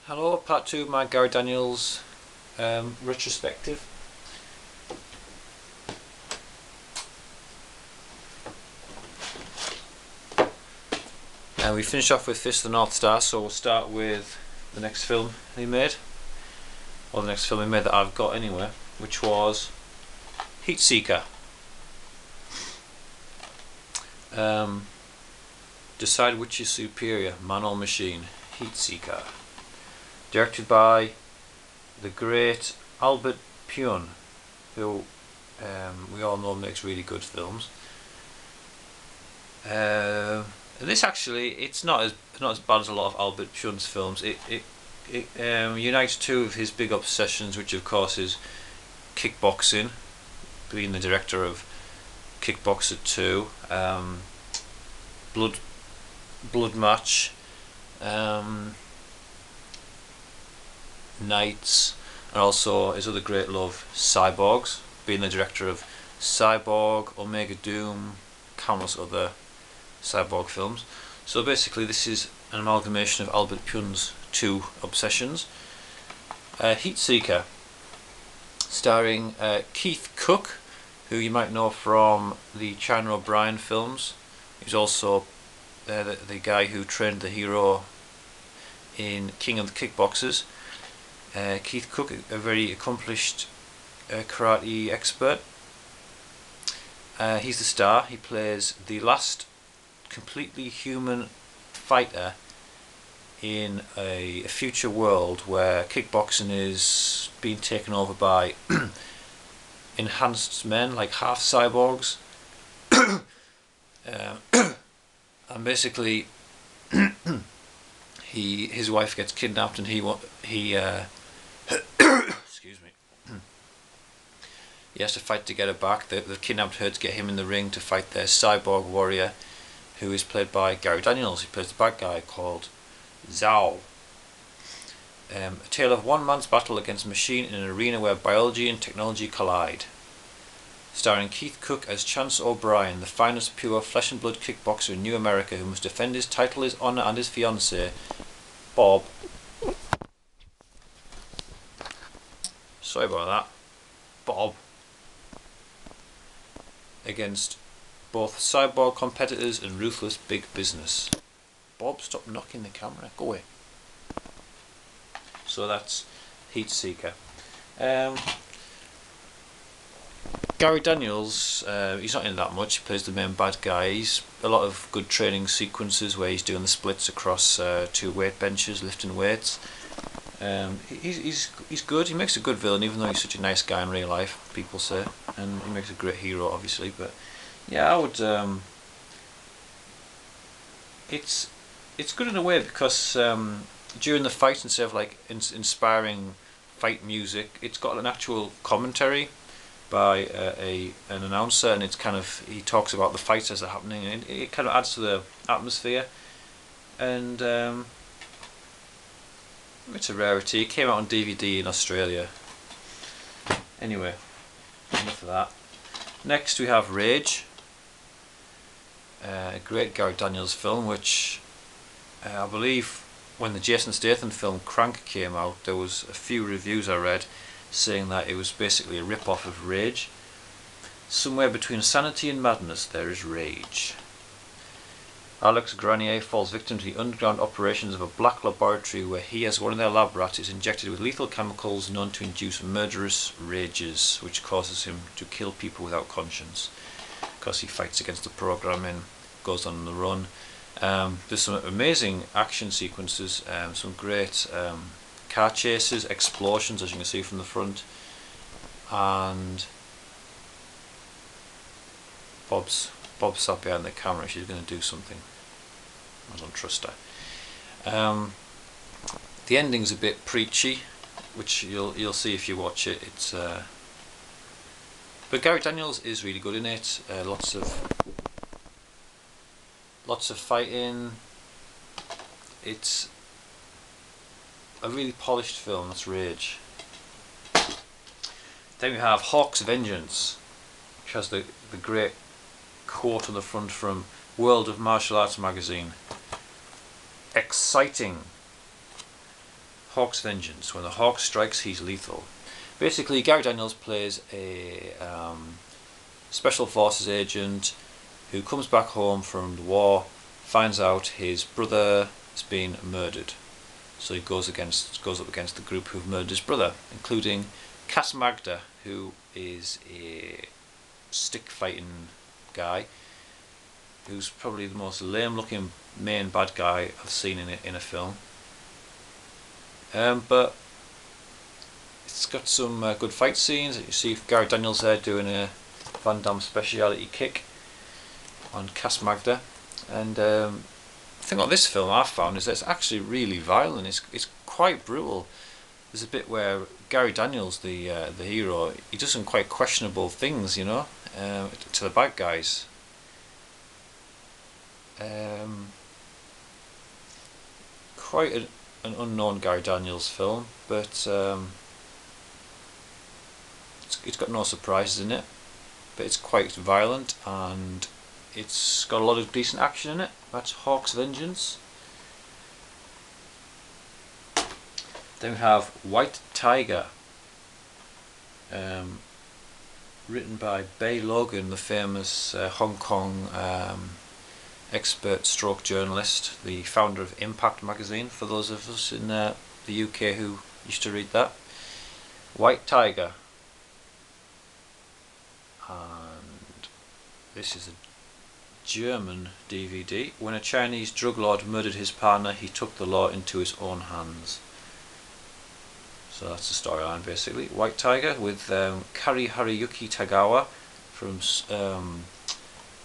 Hello, part 2 of my Gary Daniels retrospective. And we finished off with Fist of the North Star, so we'll start with the next film he made, or the next film he made that I've got anyway, which was Heatseeker. Decide which is superior, man or machine. Heatseeker. Directed by the great Albert Pyun, who we all know makes really good films. This actually, it's not as bad as a lot of Albert Pyun's films. It unites two of his big obsessions, which of course is kickboxing, being the director of Kickboxer 2, Blood Match, Knights, and also his other great love, Cyborgs, being the director of Cyborg, Omega Doom, countless other Cyborg films. So basically this is an amalgamation of Albert Pyun's two obsessions. Heatseeker, starring Keith Cook, who you might know from the China O'Brien films. He's also the guy who trained the hero in King of the Kickboxers. Keith Cook, a very accomplished karate expert. He's the star. He plays the last completely human fighter in a future world where kickboxing is being taken over by enhanced men, like half cyborgs. And basically his wife gets kidnapped, and he excuse me, he has to fight to get her back. They've kidnapped her to get him in the ring to fight their cyborg warrior, who is played by Gary Daniels. He plays the bad guy called Zhao. A tale of one man's battle against a machine in an arena where biology and technology collide. Starring Keith Cook as Chance O'Brien, the finest pure flesh and blood kickboxer in New America who must defend his title, his honour and his fiancée, Bob. Sorry about that. Bob. Against both cyborg competitors and ruthless big business. Bob, stop knocking the camera. Go away. So that's Heatseeker. Gary Daniels, he's not in that much. He plays the main bad guy. He's a lot of good training sequences where he's doing the splits across two weight benches, lifting weights. He's good. He makes a good villain, even though he's such a nice guy in real life, people say, and he makes a great hero, obviously. But yeah, I would. It's good in a way because during the fight, instead of like inspiring fight music, it's got an actual commentary by an announcer, and it's kind of, he talks about the fights as they're happening, and it kind of adds to the atmosphere. And it's a rarity. It came out on DVD in Australia. Anyway, enough of that. Next we have Rage, a great Gary Daniels film, which I believe when the Jason Statham film Crank came out, there was a few reviews I read saying that it was basically a rip-off of Rage. Somewhere between sanity and madness there is Rage. Alex Granier falls victim to the underground operations of a black laboratory where he, as one of their lab rats, is injected with lethal chemicals known to induce murderous rages, which causes him to kill people without conscience. Because he fights against the programming, goes on the run. There's some amazing action sequences, some great car chases, explosions, as you can see from the front, and Bob's sat behind the camera. She's going to do something. I don't trust her. The ending's a bit preachy, which you'll see if you watch it. It's but Gary Daniels is really good in it. Lots of fighting. It's a really polished film. That's Rage. Then we have Hawk's Vengeance, which has the great quote on the front from World of Martial Arts magazine. Exciting. Hawk's Vengeance. When the Hawk strikes, he's lethal. Basically, Gary Daniels plays a special forces agent who comes back home from the war, finds out his brother has been murdered. So he goes up against the group who've murdered his brother, including Cas Magda, who is a stick fighting guy, who's probably the most lame looking main bad guy I've seen in a film. But it's got some good fight scenes. You see Gary Daniels there doing a Van Damme speciality kick on Cas Magda. And the thing about this film I've found is that it's actually really violent. It's quite brutal. There's a bit where Gary Daniels, the hero, he does some quite questionable things, you know, to the bad guys. Quite an unknown Gary Daniels film, but it's got no surprises in it. But it's quite violent and it's got a lot of decent action in it. That's Hawk's Vengeance. Then we have White Tiger, written by Bey Logan, the famous Hong Kong expert stroke journalist, the founder of Impact magazine, for those of us in the UK who used to read that. White Tiger. And this is a German DVD. When a Chinese drug lord murdered his partner, he took the law into his own hands. So that's the storyline basically. White Tiger with Kari Haruyuki Tagawa from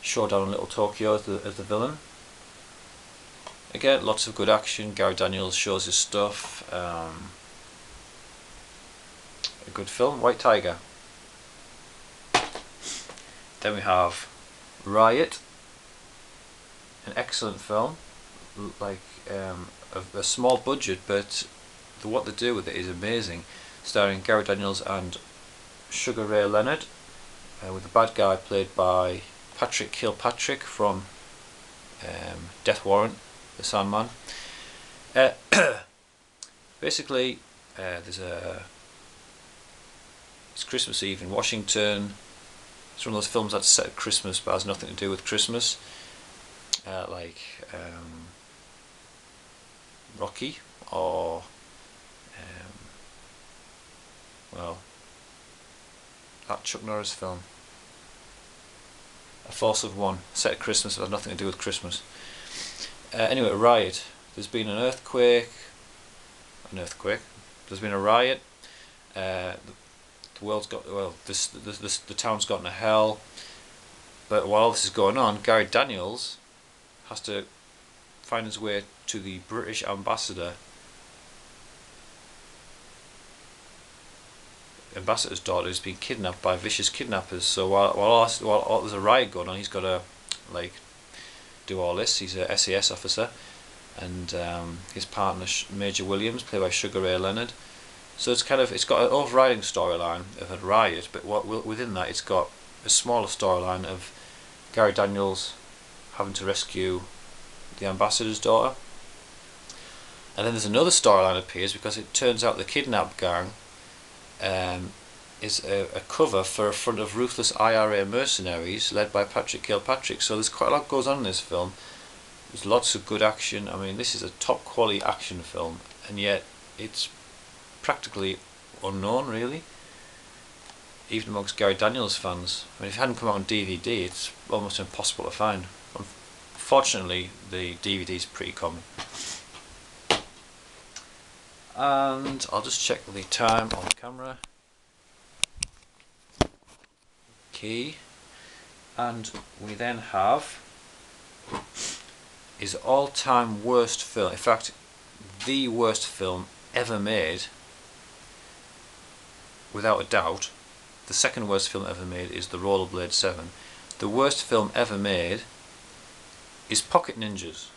Showdown in Little Tokyo as the villain. Again, lots of good action. Gary Daniels shows his stuff. A good film, White Tiger. Then we have Riot, an excellent film, like a small budget, but what they do with it is amazing. Starring Gary Daniels and Sugar Ray Leonard, with the bad guy played by Patrick Kilpatrick from Death Warrant, the Sandman. Basically, it's Christmas Eve in Washington. It's one of those films that's set at Christmas but has nothing to do with Christmas, like Rocky or well, that Chuck Norris film, A Force of One, set at Christmas but has nothing to do with Christmas. Anyway, Riot. There's been an earthquake. There's been a riot. The world's got the town's gotten to hell. But while this is going on, Gary Daniels has to find his way to the British ambassador's daughter who's been kidnapped by vicious kidnappers. So while there's a riot going on, he's got to do all this. He's a SAS officer, and his partner Major Williams, played by Sugar Ray Leonard. So it's got an overriding storyline of a riot, but within that it's got a smaller storyline of Gary Daniels having to rescue the ambassador's daughter. And then there's another storyline appears because it turns out the kidnap gang is a cover for a front of ruthless IRA mercenaries led by Patrick Kilpatrick. So there's quite a lot goes on in this film. There's lots of good action. I mean, this is a top quality action film, and yet it's practically unknown really, even amongst Gary Daniels fans. I mean, if it hadn't come out on DVD, it's almost impossible to find. Unfortunately, the DVD is pretty common. And I'll just check the time on camera. Okay, and we then have his all-time worst film, in fact the worst film ever made, without a doubt. The second worst film ever made is The Rollerblade 7. The worst film ever made is Pocket Ninjas.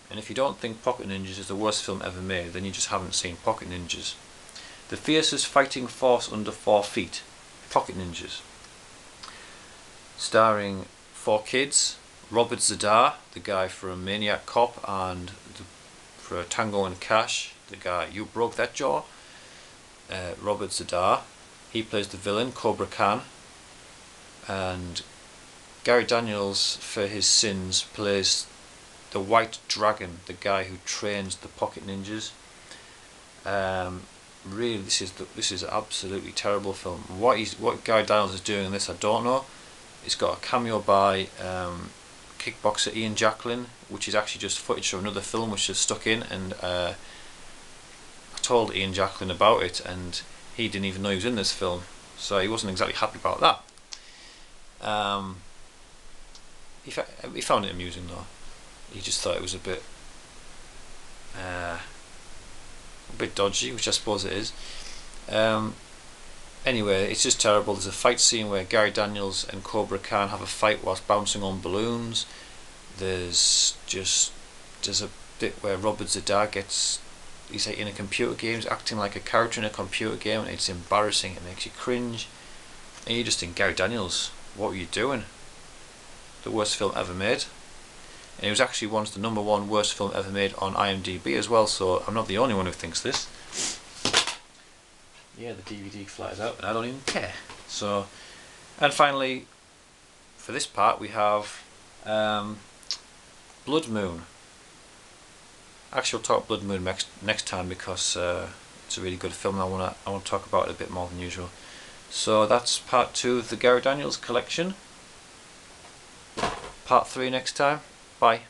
And if you don't think Pocket Ninjas is the worst film ever made, then you just haven't seen Pocket Ninjas. The fiercest fighting force under 4 feet. Pocket Ninjas. Starring 4 kids. Robert Z'Dar, the guy from Maniac Cop and the for Tango and Cash, the guy You Broke That Jaw, Robert Z'Dar, he plays the villain Cobra Khan, and Gary Daniels, for his sins, plays the White Dragon, the guy who trains the Pocket Ninjas. Really, this is an absolutely terrible film. What Gary Daniels is doing in this, I don't know. It's got a cameo by kickboxer Ian Jacklin, which is actually just footage of another film which is stuck in, and I told Ian Jacklin about it, and he didn't even know he was in this film, so he wasn't exactly happy about that. He found it amusing though. He just thought it was a bit dodgy, which I suppose it is. Anyway, it's just terrible. There's a fight scene where Gary Daniels and Cobra Khan have a fight whilst bouncing on balloons. There's a bit where Robert Z'Dar he's like in a computer game, he's acting like a character in a computer game, and it's embarrassing. It makes you cringe, and you just think, Gary Daniels, what were you doing? The worst film ever made. And it was actually once the #1 worst film ever made on IMDb as well, so I'm not the only one who thinks this. Yeah, the DVD flies out and I don't even care. So, and finally, for this part we have Blood Moon. Actually, I'll talk Blood Moon next time, because it's a really good film. I want to talk about it a bit more than usual. So that's part 2 of the Gary Daniels collection. Part 3 next time. Bye.